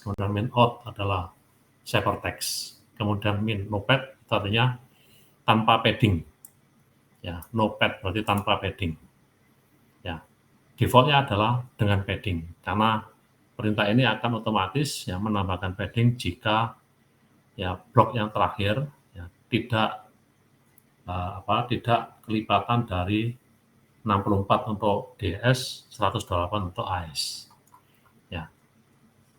kemudian min out adalah ciphertext, kemudian min nopad itu artinya tanpa padding. Ya, nopad berarti tanpa padding. Ya, defaultnya adalah dengan padding karena perintah ini akan otomatis ya menambahkan padding jika ya blok yang terakhir ya tidak tidak kelipatan dari 64 untuk DS, 128 untuk AS. Ya.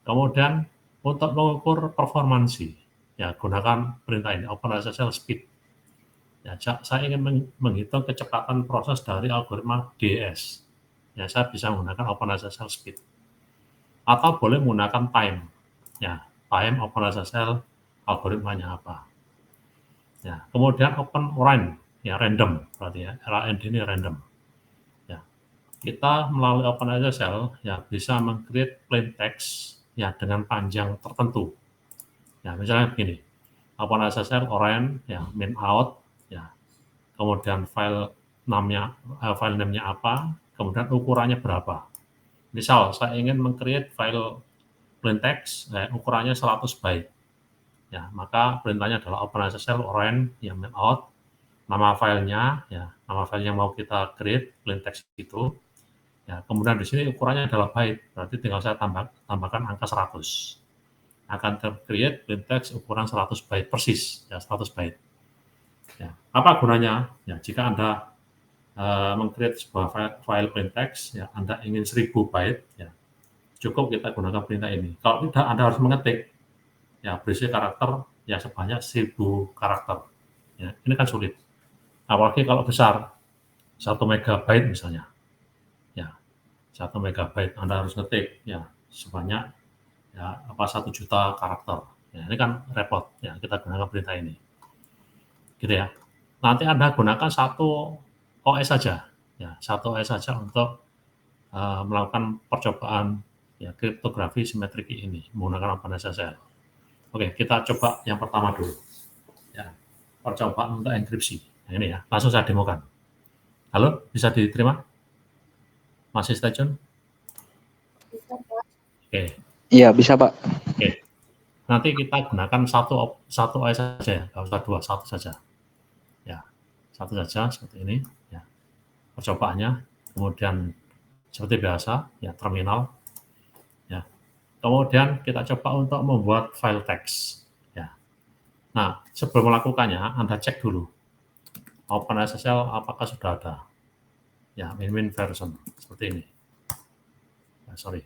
Kemudian untuk mengukur performansi, ya gunakan perintah ini OpenSSL speed. Ya, saya ingin menghitung kecepatan proses dari algoritma DS. Ya, saya bisa menggunakan OpenSSL speed. Atau boleh menggunakan time. Ya, time OpenSSL algoritmanya apa. Ya, kemudian open range, ya random berarti ya, RAND ini random. Ya, kita melalui OpenSSL ya bisa meng-create plain text ya dengan panjang tertentu. Ya, misalnya begini, OpenSSL range ya min out ya, kemudian file name-nya apa, kemudian ukurannya berapa. Misal saya ingin meng-create file plain text ukurannya 100 byte. Ya, maka perintahnya adalah OpenSSL range yang min out, nama filenya yang mau kita create plain text itu. Ya, kemudian di sini ukurannya adalah byte, berarti tinggal saya tambahkan angka 100. Akan ter-create plain text ukuran 100 byte persis, ya 100 byte. Ya, apa gunanya? Ya, jika Anda meng-create sebuah file plain text, ya Anda ingin 1000 byte, ya cukup kita gunakan perintah ini. Kalau tidak, Anda harus mengetik ya berisi karakter ya sebanyak 1000 karakter. Ya, ini kan sulit. Apalagi kalau besar, 1 megabyte misalnya. Ya, 1 megabyte Anda harus ngetik ya sebanyak ya 1 juta karakter. Ya, ini kan repot. Ya, kita gunakan perintah ini. Gitu ya. Nanti Anda gunakan satu OS saja. Ya, satu OS saja untuk melakukan percobaan ya kriptografi simetrik ini menggunakan OpenSSL. Oke, kita coba yang pertama dulu. Ya, percobaan untuk enkripsi. Nah, ini ya, langsung saya demokan. Halo, bisa diterima? Masih stay tune? Oke. Iya, bisa Pak. Oke. Nanti kita gunakan satu OS saja ya, nggak usah dua, satu saja. Ya, satu saja seperti ini. Ya, percobaannya. Kemudian seperti biasa, ya terminal. Ya, kemudian kita coba untuk membuat file teks. Ya. Nah, sebelum melakukannya, Anda cek dulu OpenSSL apakah sudah ada. Ya, min version seperti ini. Ya, sorry,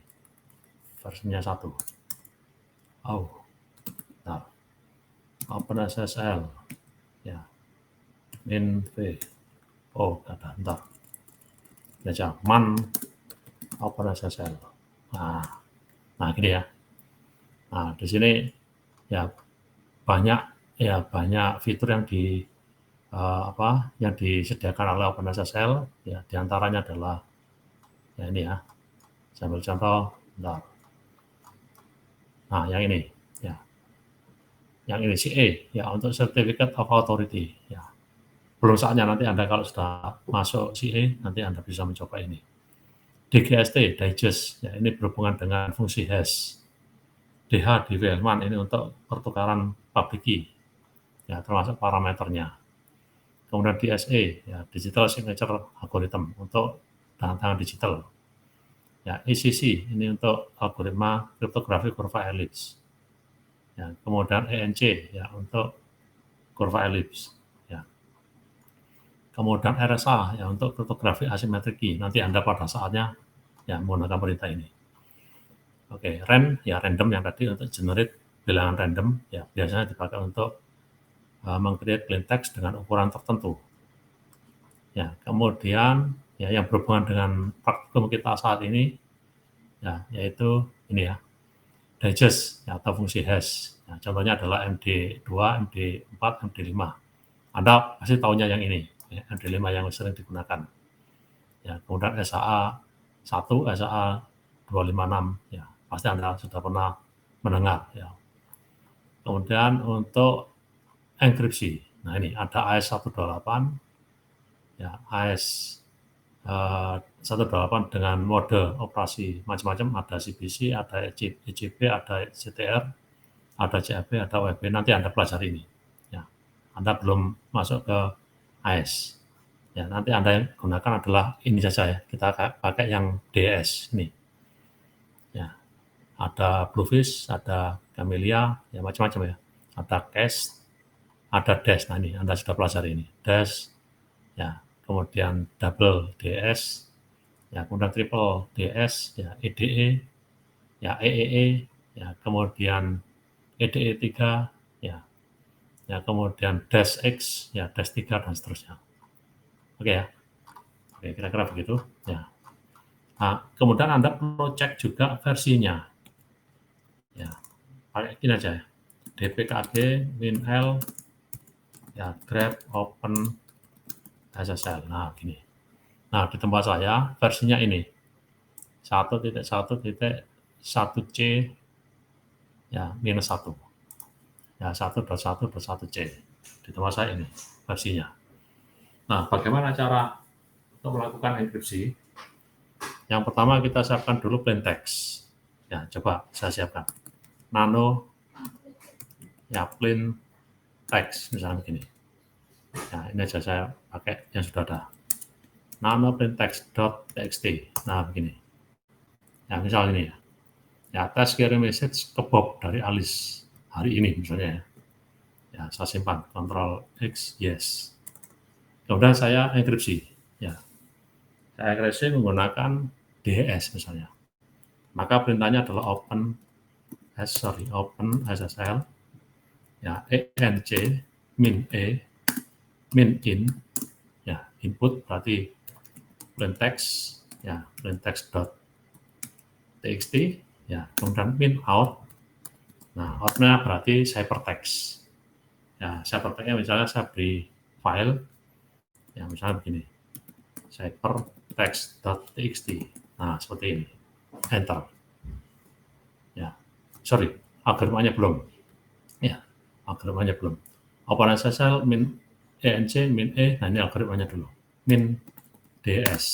versinya 1. Oh, nah, OpenSSL. Ya, min v. Oh, ada, bentar. Ya, man OpenSSL. Nah, gini ya. Nah, di sini ya banyak fitur yang yang disediakan oleh OpenSSL. Ya, diantaranya adalah ya ini ya. Saya ambil contoh, bentar. Nah, yang ini ya. Yang ini CA ya untuk Certificate of Authority ya. Belum saatnya, nanti Anda kalau sudah masuk CA nanti Anda bisa mencoba ini. DGST, digest, ya ini berhubungan dengan fungsi hash. DH, development, ini untuk pertukaran public key, ya termasuk parameternya. Kemudian DSA, ya digital signature algorithm, untuk tangan digital. Ya, ECC, ini untuk algoritma kriptografi kurva ellipse. Ya, kemudian ENC, ya untuk kurva ellipse. Ya. Kemudian RSA, ya untuk kriptografi asimetrik key. Nanti Anda pada saatnya ya menggunakan perintah ini. Oke, ya random yang tadi untuk generate bilangan random, ya biasanya dipakai untuk meng-create plain text dengan ukuran tertentu. Ya, kemudian ya yang berhubungan dengan praktikum kita saat ini, ya yaitu ini ya, digest ya, atau fungsi hash. Ya, contohnya adalah MD2, MD4, MD5. Anda pasti tahunya yang ini, ya, MD5 yang sering digunakan. Ya, kemudian SAA 1, SAA 256, ya pasti Anda sudah pernah mendengar. Ya. Kemudian untuk enkripsi, nah ini ada AES 128, ya AES 128 dengan mode operasi macam-macam, ada CBC, ada EJB, ada CTR, ada CAB, ada OEB, nanti Anda pelajari ini. Ya, Anda belum masuk ke AES. Ya, nanti Anda yang gunakan adalah ini saja ya, kita pakai yang DS ini. Ya, ada Bluefish, ada Camellia, ya macam-macam ya. Ada Cast, ada Dash. Nah ini Anda sudah pelajari ini. Dash, ya, kemudian double DS, ya, kemudian triple DS, ya, EDE, ya, EEE, ya, kemudian EDE 3, ya, ya, kemudian Dash X, ya, Dash 3 dan seterusnya. Oke ya. Oke, kira-kira begitu, ya. Nah, kemudian Anda perlu cek juga versinya. Ya, pakai gini aja ya. DPKG, WinL, ya, grep, open, SSL. Nah, gini. Nah, di tempat saya versinya ini. 1.1.1C, ya, -1. Ya, 1.1.1C. Di tempat saya ini versinya. Nah, bagaimana cara untuk melakukan enkripsi? Yang pertama kita siapkan dulu plain text. Ya, coba saya siapkan. Nano, ya, plain text, misalnya begini. Nah, ini aja saya pakai yang sudah ada. Nano plain text.txt. Nah, begini. Ya, misal ini ya. Ya, test kirim message ke Bob dari Alice hari ini misalnya ya. Ya, saya simpan. Ctrl X, yes. Kemudian saya enkripsi. Ya, saya enkripsi menggunakan DHS misalnya. Maka perintahnya adalah open SSL, ya, enc min in, ya, input berarti plain text, ya, plain text.txt, ya, kemudian min out. Nah, outnya berarti ciphertext. Ya, ciphertextnya misalnya saya beri file, ya, misalnya begini, ciphertext.txt. Nah, seperti ini. Enter. Ya, sorry, algoritmanya belum. Ya, algoritmanya belum. Open SSL min enc min nah ini algoritmanya dulu. Min ds.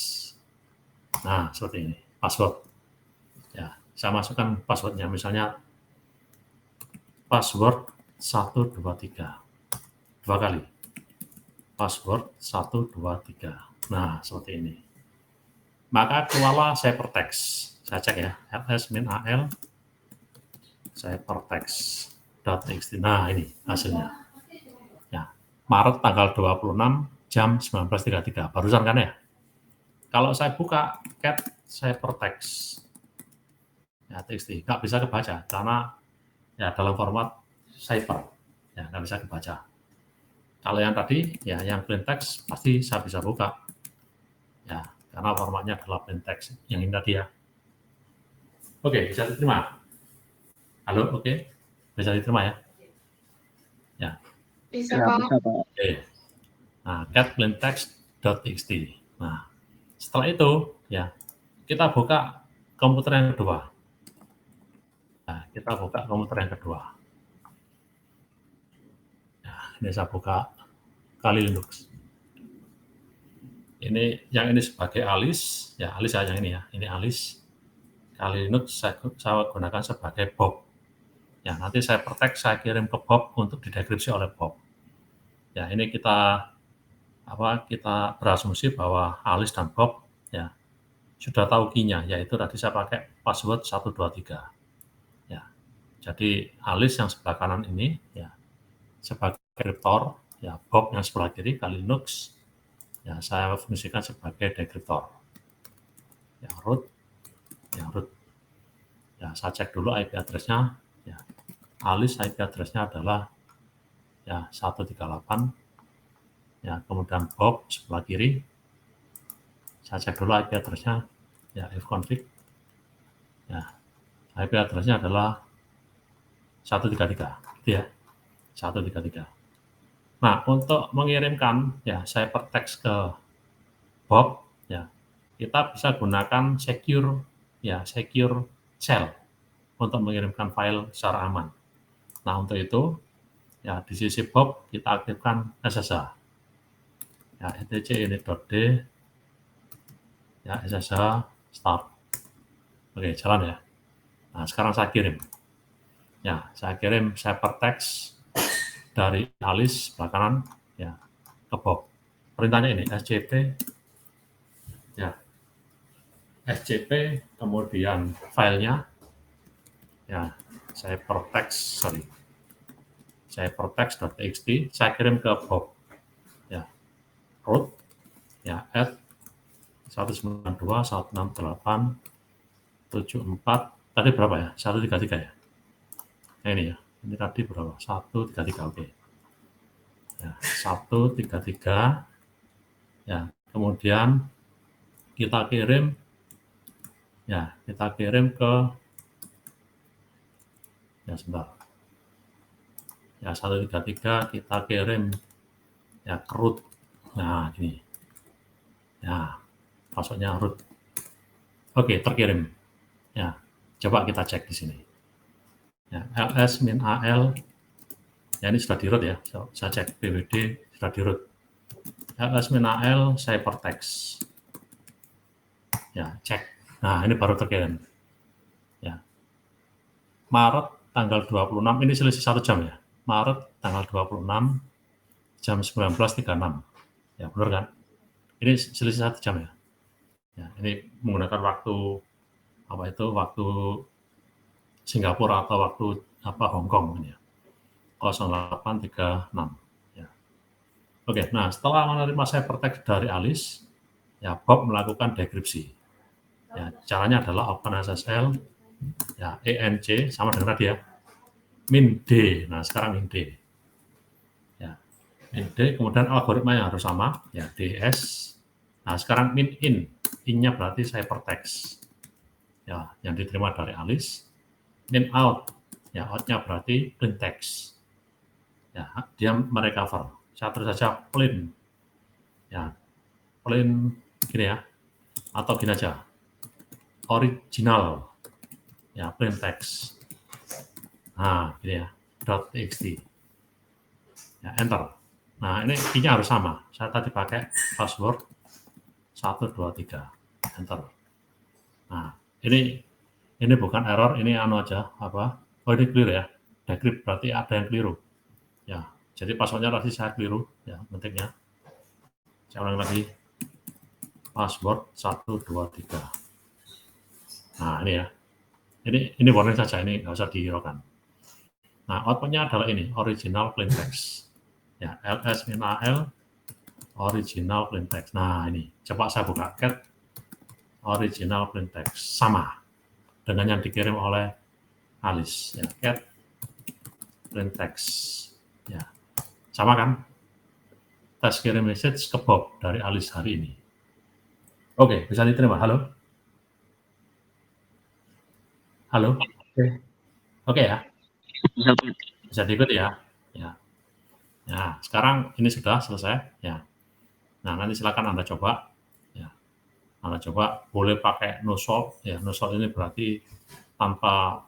Nah, seperti ini. Password. Ya, saya masukkan passwordnya, misalnya password 123. 2 kali. Password 123. Nah, seperti ini. Maka keluarlah ciphertext. Saya cek ya, ls-al ciphertext.txt. Nah, ini hasilnya. Ya, Maret tanggal 26 jam 19.33. Barusan kan ya? Kalau saya buka cat ciphertext, ya, txt, nggak bisa kebaca karena ya dalam format cipher, ya nggak bisa kebaca. Kalau yang tadi, ya yang plain text pasti saya bisa buka, ya karena formatnya adalah plain text yang ini tadi ya. Oke, bisa diterima. Halo, oke, bisa diterima ya? Ya. Bisa, Pak. Oke. Nah, cat plain text.txt. Nah, setelah itu, ya kita buka komputer yang kedua. Nah, kita buka komputer yang kedua. Nah, ini saya buka Kali Linux. Ini yang ini sebagai Alice, ya Alice yang ini ya, ini Alice. Kali Linux saya gunakan sebagai Bob. Ya, nanti saya protect, saya kirim ke Bob untuk didekripsi oleh Bob. Ya, ini kita berasumsi bahwa Alice dan Bob ya sudah tahu key-nya, yaitu tadi saya pakai password 123. Ya. Jadi Alice yang sebelah kanan ini ya sebagai dekriptor, ya Bob yang sebelah kiri Kali Linux ya saya fungsikan sebagai dekriptor. Ya root, ya saya cek dulu IP address-nya. Ya, Alice IP address-nya adalah ya 138. Ya, kemudian Bob sebelah kiri. Saya cek dulu IP address-nya. Ya, fconfig. Ya, IP address-nya adalah 133, gitu ya. 133. Nah, untuk mengirimkan ya ciphertext ke Bob, ya kita bisa gunakan secure shell untuk mengirimkan file secara aman. Nah, untuk itu ya di sisi Bob kita aktifkan SSH. Ya, etc init.d Ya, SSH start. Oke, jalan ya. Nah, sekarang saya kirim. Ya, saya kirim hypertext dari Alice belakangan ya ke Bob. Perintahnya ini SCP ya. SCP kemudian filenya ya, hypertext.txt saya kirim ke Bob ya, root ya at 192.168.74 tadi berapa ya, 133 ya, nah, ini ya, ini tadi berapa, 133, oke ya, 133 ya, kemudian kita kirim ke ya, sebentar ya, 133 kita kirim ya ke root. Nah, gini ya, passwordnya root. Oke, terkirim ya, coba kita cek di sini ya, ls-al ya, ini sudah di root ya, saya cek pwd sudah di root, ls-al hypertext ya, cek. Nah, ini baru terkirim ya, Maret tanggal 26, ini selisih 1 jam ya, Maret tanggal 26 jam 19.36 ya, benar kan, ini selisih 1 jam ya. Ya, ini menggunakan waktu waktu Singapura atau waktu Hong Kong ini ya, 08.36 ya. Oke, nah setelah menerima hypertext dari Alice ya, Bob melakukan dekripsi ya, caranya adalah OpenSSL ya, enc sama dengan tadi ya, min d. Nah, sekarang min d ya, min d, kemudian algoritmanya harus sama ya, ds. Nah, sekarang min in-nya berarti hypertext ya, yang diterima dari Alice. Min out ya, out-nya berarti plain text ya, dia merecover. Saya terus saja plain ya, plain gini ya, atau gini aja, original ya, plain text. Nah, gini ya, .txt ya, enter. Nah, ini key-nya harus sama, saya tadi pakai password 123, enter. Nah, ini bukan error, ini anu aja oh, ini clear ya, decrypt berarti ada yang keliru ya, jadi passwordnya tadi saya keliru ya, pentingnya saya ulang lagi, password 123. Nah, ini ya, ini warning saja, ini nggak usah dihiraukan. Nah, outputnya adalah ini, original plain text ya, ls-al original plain text. Nah, ini coba saya buka cat original plain text, sama dengan yang dikirim oleh Alice ya, cat plain text ya, sama kan, tes kirim message ke Bob dari Alice hari ini. Oke, bisa diterima. Halo oke ya, bisa diikuti ya. Nah, sekarang ini sudah selesai ya. Nah, nanti silakan Anda coba ya, Anda coba, boleh pakai no solve ya, no solve ini berarti tanpa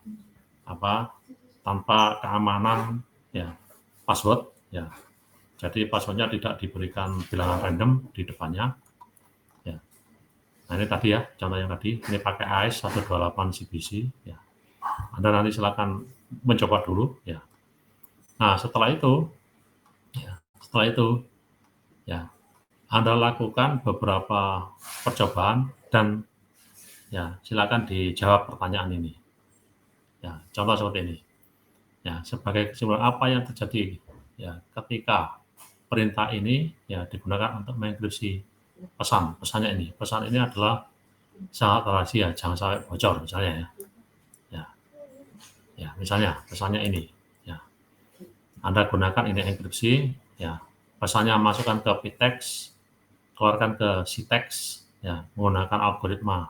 keamanan ya, password ya, jadi passwordnya tidak diberikan bilangan random di depannya ya. Nah, ini tadi ya, contoh yang tadi, ini pakai AES 128 CBC ya. Anda nanti silakan mencoba dulu ya. Nah, setelah itu ya, Anda lakukan beberapa percobaan dan ya, silakan dijawab pertanyaan ini ya, contoh seperti ini ya, sebagai kesimpulan apa yang terjadi ya ketika perintah ini ya digunakan untuk mengenkripsi pesannya ini. Pesan ini adalah sangat rahasia, jangan sampai bocor misalnya ya, misalnya pesannya ini ya, Anda gunakan ini enkripsi ya, pesannya masukkan ke ptext, keluarkan ke ctext ya, menggunakan algoritma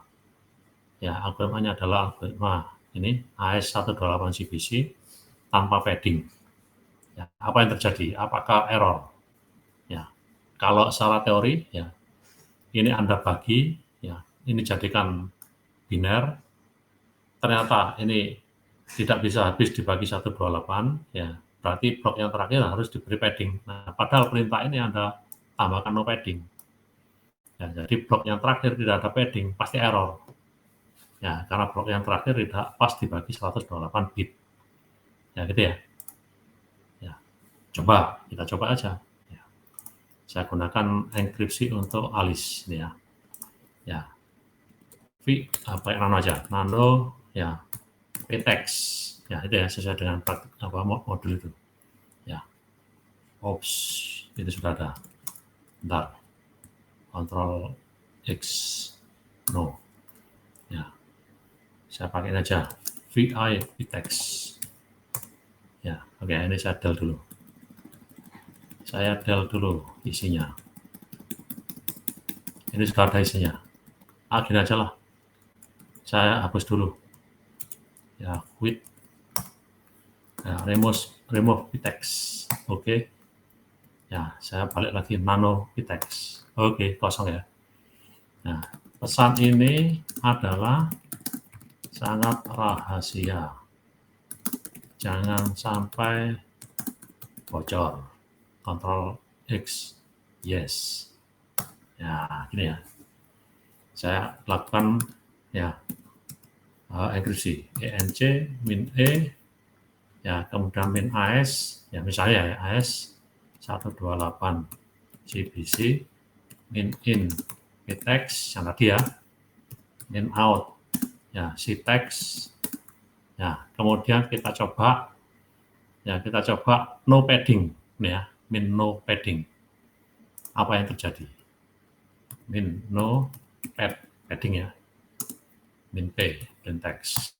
ya, algoritmanya adalah algoritma ini AES 128 CBC tanpa padding ya. Apa yang terjadi, apakah error ya? Kalau secara teori ya, ini Anda bagi ya, ini jadikan biner, ternyata ini tidak bisa habis dibagi 128 ya, berarti blok yang terakhir harus diberi padding. Nah, padahal perintah ini Anda tambahkan no padding Ya, jadi blok yang terakhir tidak ada padding, pasti error. Ya, karena blok yang terakhir tidak pas dibagi 128 bit. Ya, gitu ya. Ya, kita coba aja. Ya. Saya gunakan enkripsi untuk alis, ini ya. Ya, apa yang nano aja, nano, ya, ptex, ya itu ya sesuai dengan modul itu. Ya, ops, itu sudah ada. Bentar, Ctrl X, no. Ya, saya pakai aja VI ptex. Ya, oke, ini saya del dulu. Saya del dulu isinya. Ini sudah ada isinya. Gini aja lah. Saya hapus dulu. Ya, quit. Ya, remove ptex. Oke. Ya, saya balik lagi nano ptex. Oke, kosong ya. Nah, pesan ini adalah sangat rahasia. Jangan sampai bocor. Ctrl X, yes. Ya, gini ya. Saya lakukan ya enkripsi enc min e, ya kemudian min as, ya misalnya ya as 128 GBC min in ptex yang tadi ya, min out ya ctex. Ya, kemudian kita coba no padding ya, min no padding. Apa yang terjadi? Min no padding ya, min p plain text.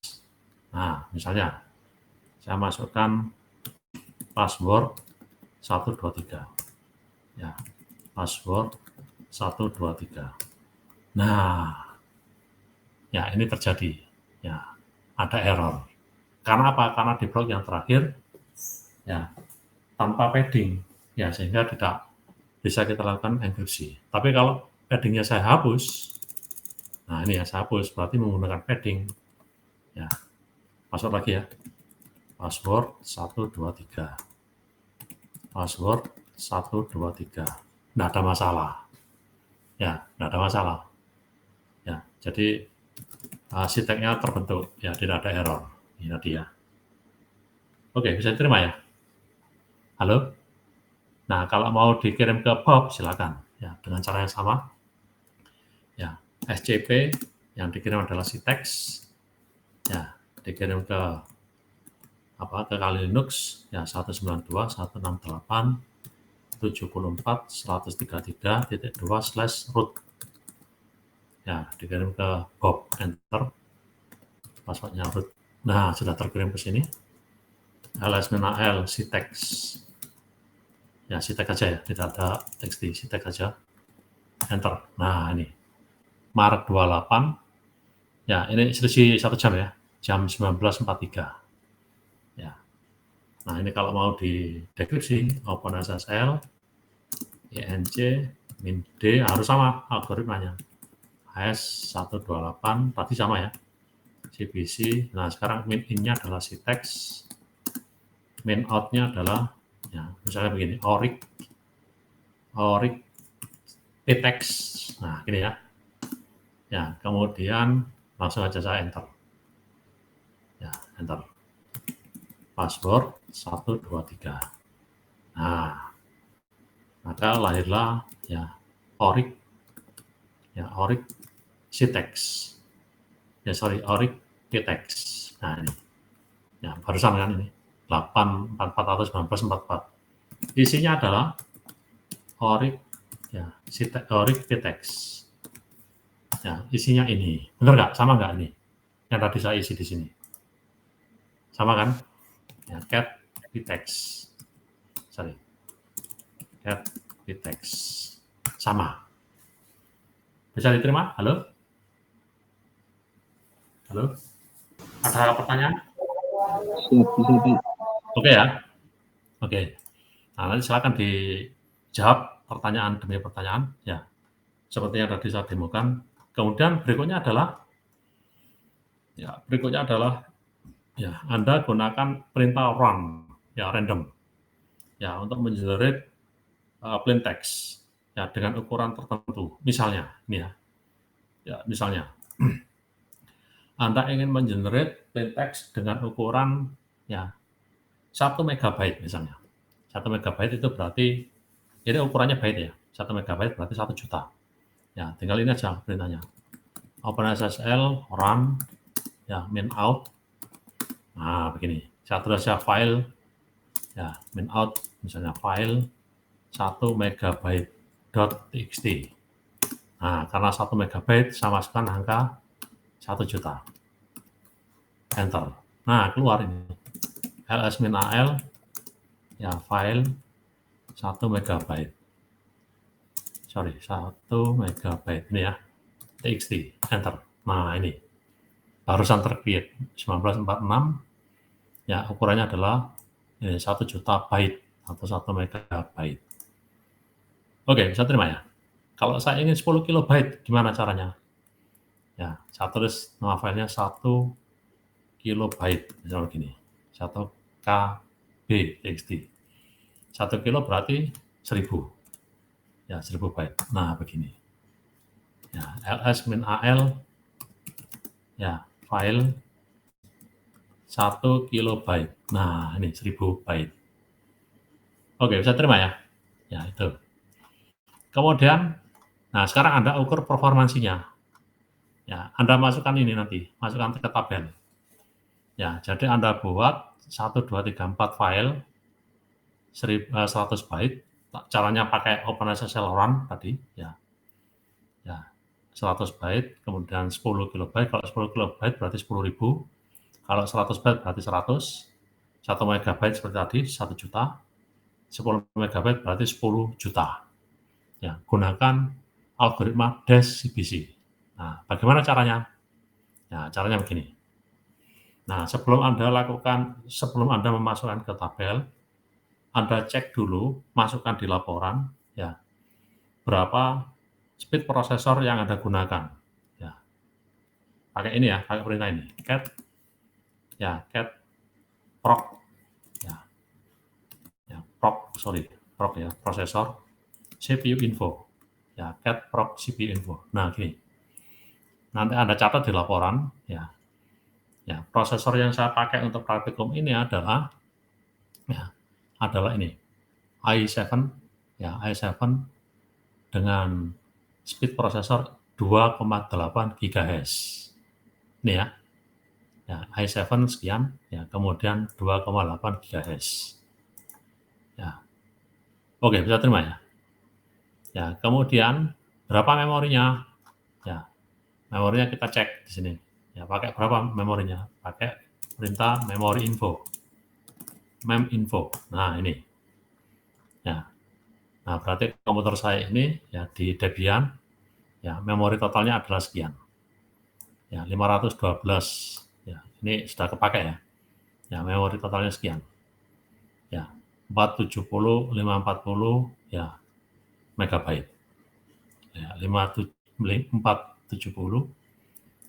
Nah, misalnya saya masukkan password 123 ya, password 123. Nah, ya ini terjadi ya, ada error. Karena apa? Karena di blok yang terakhir ya tanpa padding ya, sehingga tidak bisa kita lakukan enkripsi. Tapi kalau paddingnya saya hapus, nah ini ya saya hapus, berarti menggunakan padding ya. Masuk lagi ya, password 123, password 123, nggak ada masalah ya, nggak ada masalah ya. Jadi siteknya terbentuk ya, tidak ada error ini tadi ya. Oke, bisa diterima ya? Halo? Nah, kalau mau dikirim ke Bob, silakan ya, dengan cara yang sama. Ya, SCP yang dikirim adalah ctex. Ya, dikirim ke Kali Linux ya 192.168.74.133.2/root. Ya, dikirim ke Bob, enter passwordnya root. Nah, sudah terkirim ke sini. ls-l ctex. Ya, ctex aja ya, tidak ada txt, ctex aja. Enter. Nah, ini Maret 28. Ya, ini selisih 1 jam ya, jam 19.43. Ya. Nah, ini kalau mau di deskripsi OpenSSL enc min d harus sama algoritmanya. AS128 tadi sama ya. CBC. Nah, sekarang min in-nya adalah ctex. Min out-nya adalah ya, misalnya begini, oric ptex. Nah, gini ya. Ya, kemudian langsung aja saya enter. Ya, enter. Password 123. Nah, maka lahirlah ya oric ctex. Ya, oric ptex. Nah, ini. Ya, barusan kan ini. 8.419.44. Isinya adalah oric ptex. Ya, isinya ini. Benar nggak? Sama nggak ini? Yang tadi saya isi di sini. Sama kan? Ya, cat ptex. Sorry. Cat ptex. Sama. Bisa diterima? Halo? Halo? Ada pertanyaan? Siap, bisa Pak. Oke ya? Oke. Nah, nanti silakan dijawab pertanyaan demi pertanyaan. Ya, seperti yang tadi saya demokan. Kemudian berikutnya adalah ya Anda gunakan perintah run ya random ya untuk mengenerate plain text ya dengan ukuran tertentu. Misalnya, ini ya misalnya Anda ingin mengenerate plain text dengan ukuran ya 1 megabyte misalnya. 1 megabyte itu berarti ini ukurannya byte ya. 1 megabyte berarti 1 juta. Ya, tinggal ini aja perintahnya. OpenSSL run ya min out. Nah, begini. Saya tulis ya file ya min out misalnya file 1 megabyte .txt. Nah, karena 1 megabyte saya masukkan angka 1 juta. Enter. Nah, keluar ini. ls-al ya file 1 megabyte. Sorry, 1 megabyte ini ya. txt. Enter. Nah, ini. Barusan tercreate 1946 ya ukurannya adalah 1 juta byte atau 1 megabyte. Oke, bisa terima ya. Kalau saya ingin 10 kilobyte, gimana caranya? Ya, saya tulis nama filenya 1 kilobyte, misalnya begini. 1 KB txt. 1 kilo berarti 1000. Ya, 1000 byte. Nah, begini. Ya, ls-al ya, file 1 kilobyte. Nah, ini 1000 byte. Oke, bisa terima ya? Ya, itu. Kemudian, nah sekarang Anda ukur performansinya. Ya, Anda masukkan ini nanti, masukkan ke tabel. Ya, jadi Anda buat 1, 2, 3, 4 file 100 byte. Caranya pakai OpenSSL run tadi, ya. Ya, 100 byte, kemudian 10 kilobyte. Kalau 10 kilobyte berarti 10.000. Kalau 100 byte berarti 100. 1 megabyte seperti tadi, 1 juta. 10 megabyte berarti 10 juta. Ya, gunakan algoritma DES-CBC. Nah, bagaimana caranya? Ya, caranya begini. Nah, sebelum Anda memasukkan ke tabel, Anda cek dulu, masukkan di laporan, ya, berapa speed processor yang Anda gunakan. Ya, pakai ini ya, pakai perintah ini, cat proc, proc ya, prosesor CPU info, ya, cat proc CPU info. Nah, gini, nanti Anda catat di laporan, ya, prosesor yang saya pakai untuk praktikum ini adalah ini i7 ya i7 dengan speed prosesor 2,8 GHz. Ini ya. i7 sekian ya, kemudian 2,8 GHz. Ya. Oke, bisa terima ya. Ya, kemudian berapa memorinya? Ya. Memorinya kita cek di sini. Ya, pakai berapa memorinya? Pakai perintah memory info. Mem-info. Nah, ini. Ya. Nah, berarti komputer saya ini ya di Debian ya memori totalnya adalah sekian. Ya, 512. Ya, ini sudah kepakai ya. Ya, memori totalnya sekian. Ya, 470, 540 ya megabyte. Ya, 470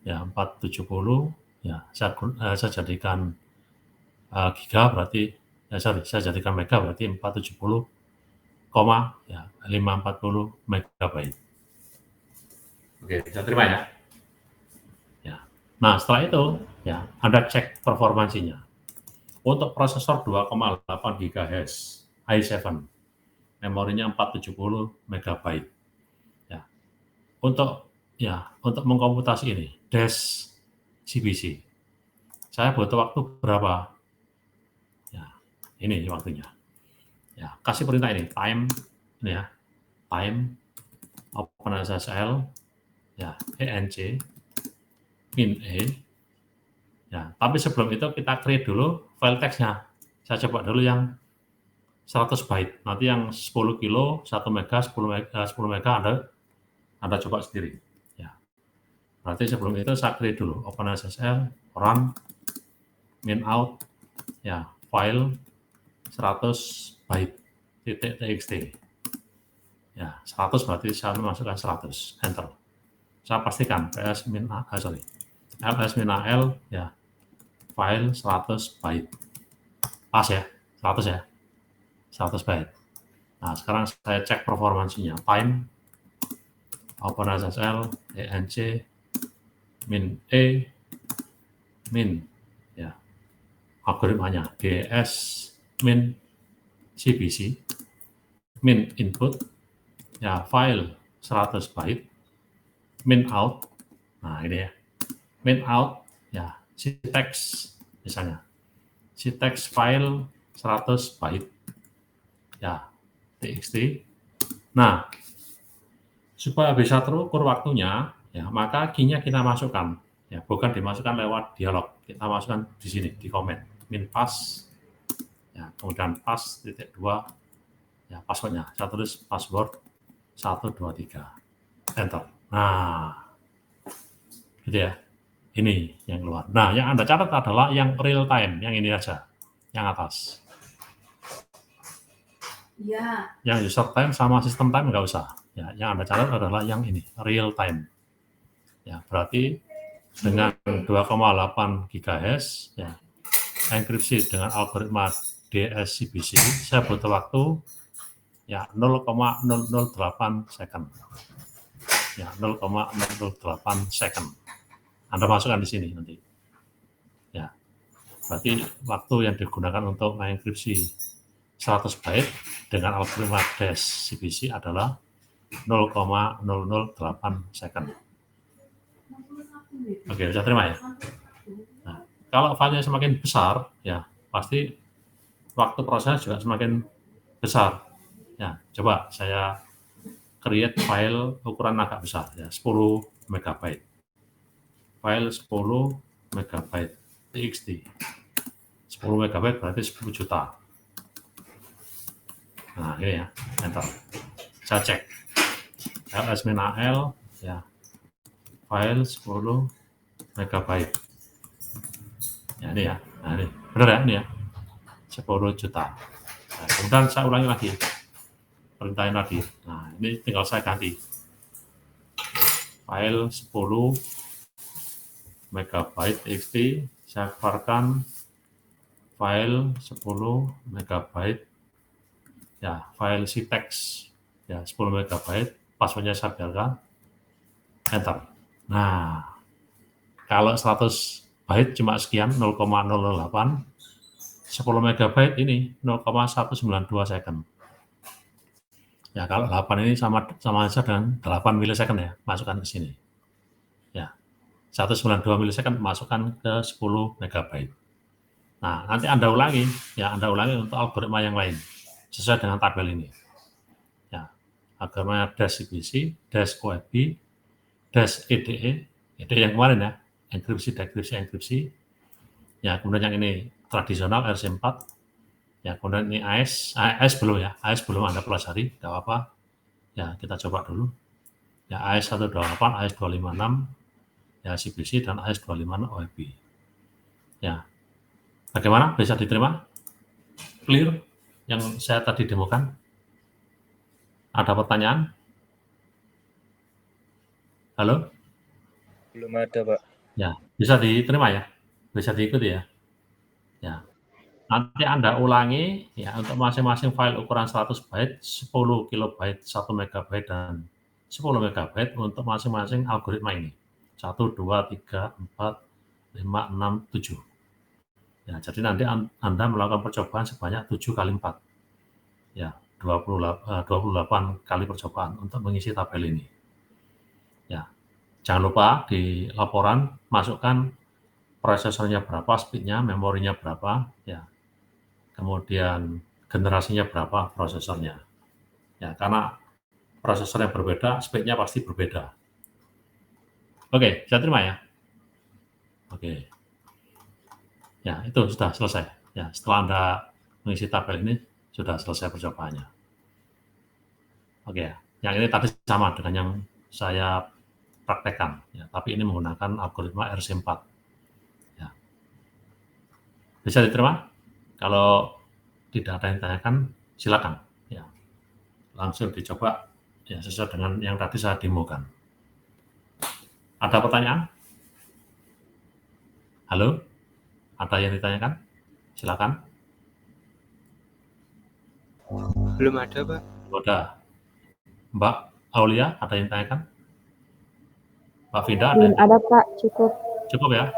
ya 470 ya saya jadikan giga berarti saya jadikan mega berarti 470 ya 540 megabyte. Oke, bisa terima ya. Ya. Nah, setelah itu ya Anda cek performansinya. Untuk prosesor 2,8 GHz i7, memorinya 470 megabyte. Ya. Untuk mengkomputasi ini DES-CBC, saya butuh waktu berapa? Ya, ini waktunya. Ya, kasih perintah ini time ini ya, time OpenSSL ya enc min ya, tapi sebelum itu kita create dulu file text-nya. Saya coba dulu yang 100 byte. Nanti yang 10 kilo, 1 mega, 10 mega Anda coba sendiri. Ya. Berarti sebelum itu saya create dulu OpenSSL run min out ya file 100 byte .txt. Ya, 100 berarti saya memasukkan 100, enter. Saya pastikan ls-al ya file 100 byte. Pas ya, 100 ya. 100 byte. Nah, sekarang saya cek performansinya. Time, OpenSSL, ENC, min E, min, ya, algoritmanya, DS, min, CBC, min input, ya, file 100 byte, min out, nah ini ya, min out, ya, syntax, misalnya, syntax file 100 byte, ya, txt. Nah, supaya bisa terukur waktunya, ya, maka key-nya kita masukkan, ya, bukan dimasukkan lewat dialog, kita masukkan di sini, di komen, min pass, ya, kemudian pass, titik 2, ya, passwordnya, saya tulis password 123, enter. Nah, gitu ya, ini yang keluar. Nah, yang Anda catat adalah yang real time, yang ini aja, yang atas. Ya. Yang user time sama system time nggak usah. Ya, yang Anda catat adalah yang ini, real time. Ya, berarti dengan 2,8 GHz, ya, enkripsi dengan algoritma DSCBC, saya butuh waktu ya 0,008 second. Ya, 0,008 second. Anda masukkan di sini nanti. Ya, berarti waktu yang digunakan untuk mengenkripsi 100 byte dengan algoritma DSCBC adalah 0,008 second. Oke, bisa terima ya? Nah, kalau filenya semakin besar, ya pasti waktu proses juga semakin besar. Ya, coba saya create file ukuran agak besar, ya 10 MB. File 10 MB txt. 10 MB berarti 10 juta. Nah, ini ya, enter. Saya cek. ls-al, ya, file 10 MB. Ya, ini ya. Nah, ini. Benar ya, ini ya. 10 juta. Nah, kemudian saya ulangi lagi. Perintahin lagi. Nah, ini tinggal saya ganti. File 10 MB txt, saya keluarkan file 10 MB, ya, file syntax, ya, 10 MB, passwordnya saya biarkan, enter. Nah, kalau 100 byte cuma sekian, 0,008, 10 MB ini 0,192 second. Ya, kalau 8 ini sama saja dengan 8 milisecond ya, masukkan ke sini. Ya, 192 milisecond masukkan ke 10 MB. Nah, nanti Anda ulangi, ya, Anda ulangi untuk algoritma yang lain, sesuai dengan tabel ini. Ya, algoritma DSCBC, DSOFB, DSEDE, EDE yang kemarin ya, enkripsi, dekripsi, enkripsi. Ya, kemudian yang ini tradisional RC4, ya, kemudian ini AES belum ya, AES belum Anda pelajari, tidak apa-apa. Ya, kita coba dulu. Ya, AES 128, AES 256, ya, CBC, dan AES 256 OFB. Ya, bagaimana? Bisa diterima? Clear yang saya tadi demokan? Ada pertanyaan? Halo? Belum ada, Pak. Ya, bisa diterima ya? Bisa diikuti ya? Ya. Nanti Anda ulangi ya untuk masing-masing file ukuran 100 byte, 10 kilobyte, 1 megabyte, dan 10 megabyte untuk masing-masing algoritma ini. 1, 2, 3, 4, 5, 6, 7. Ya, jadi nanti Anda melakukan percobaan sebanyak 7 kali 4. Ya, 28 kali percobaan untuk mengisi tabel ini. Ya, jangan lupa di laporan masukkan prosesornya berapa, speed-nya, memorinya berapa, ya. Kemudian generasinya berapa prosesornya. Ya, karena prosesor yang berbeda, speed-nya pasti berbeda. Oke, saya terima ya. Oke. Ya, itu sudah selesai. Ya, setelah Anda mengisi tabel ini, sudah selesai percobaannya. Oke, yang ini tadi sama dengan yang saya praktekkan, ya, tapi ini menggunakan algoritma RC4. Ya. Bisa diterima? Kalau tidak ada yang tanyakan, silakan. Ya. Langsung dicoba ya, sesuai dengan yang tadi saya demokan. Ada pertanyaan? Halo? Ada yang ditanyakan? Silakan. Belum ada, Pak. Udah. Mbak Aulia, ada yang tanyakan? Mbak Vida, ada? Belum ada, Pak. Cukup. Cukup ya?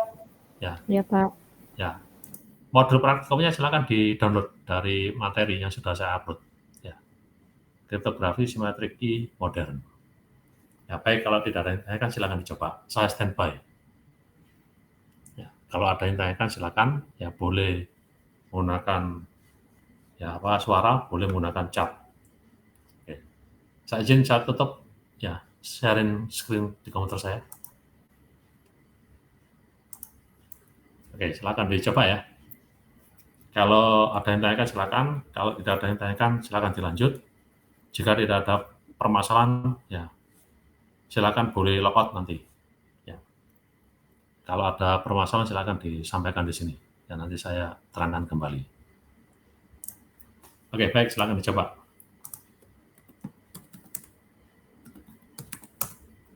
Ya, Pak. Ya. Modul praktikumnya silakan di-download dari materi yang sudah saya upload. Ya. Kriptografi simetrik I modern. Ya, baik, kalau tidak ada yang tanyakan silakan dicoba. Saya standby. Ya, kalau ada yang tanyakan silakan, ya boleh menggunakan suara, boleh menggunakan chat. Oke. Saya izin saya tutup ya, sharing screen di komputer saya. Oke, silakan dicoba ya. Kalau ada yang tanyakan silakan, kalau tidak ada yang tanyakan silakan dilanjut. Jika tidak ada permasalahan, ya silakan boleh logout nanti. Ya. Kalau ada permasalahan silakan disampaikan di sini, dan nanti saya terangkan kembali. Oke, baik, silakan dicoba.